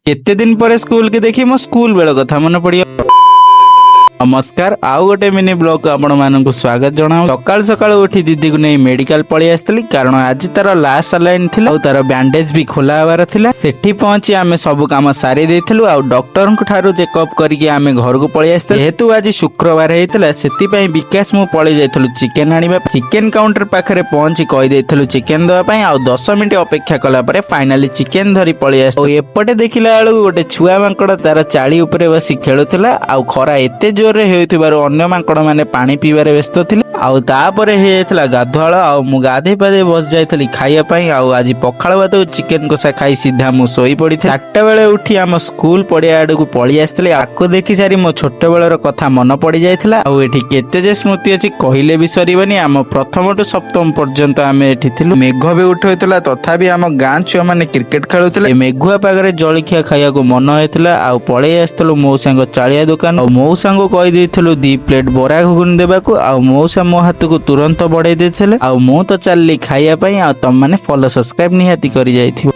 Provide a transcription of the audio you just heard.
केते दिन पर स्कूल के देखी मो स्कूल बेल कथा मन पड़ी। नमस्कार आउ गोटे मिनी ब्लॉग आपण मानक स्वागत जनाऊ। सकाल सकाल उठी दीदी को नहीं मेडिकल पळी आस्थिली कारण आज तार लास्ट सलाइन थिला और तार बैंडेज भी खोला हबार थिला। सेठी पहुंची आमे सब काम सारी देथिलु आ डॉक्टर को ठारू चेकअप करके आमे घर को पळी आस्थिलु। जेहेतु आज शुक्रवार हेतिला सेति पई विकास मु पळी जाइथिलु चिकन आनिबा। चिकन काउंटर पाखरे पहुंची कहि देथिलु चिकन दवा पई आ 10 मिनिट अपेक्षा कला परे फाइनली चिकन धरी पळी आस्थिलु। एपटे देखिला आलु गोटे छुआ मांकड़ तार चाली ऊपर बसी खेलुथिला आ खरा एते जोर अन्य मांकड़ माने पानी पीबारे व्यस्त थिले। आउ तापरे हे जायथिला गाधुआळ आ मु गाधे पादे बस जायथली खाइया पई। आउ आज पखाळ भात चिकन कोसा खाई सीधा मु सोई पड़ी। 4टा बेले उठी आम स्कूल पड़िया आडू पळी आस्थिले। आको देखि सारी मो छोट बेलर कथा मन पड़ी जायथिला। आउ एठी केते जे स्मृति अछि कहिले भी सरीबनी। आम प्रथम टू सप्तम पर्यंत आमे एठी थिलु। मेघ भी उठैतला तथापि आम गां छुआ माने क्रिकेट खेलुथिले। मेघुआ पागरे जळखिया खाइया को मन होइतला। आउ पळी आस्थिलु मो संग चालिया दुकान। आउ मो संग कहि देथिलु 2 प्लेट बरा घुगुन देबाकू। आउ मौसा मो हाथ को तुरंत बढ़ाई देथिले। आउ मु तो चलली खाइया पई। आ तम माने फॉलो सब्सक्राइब निहाती करि जाइथिबो।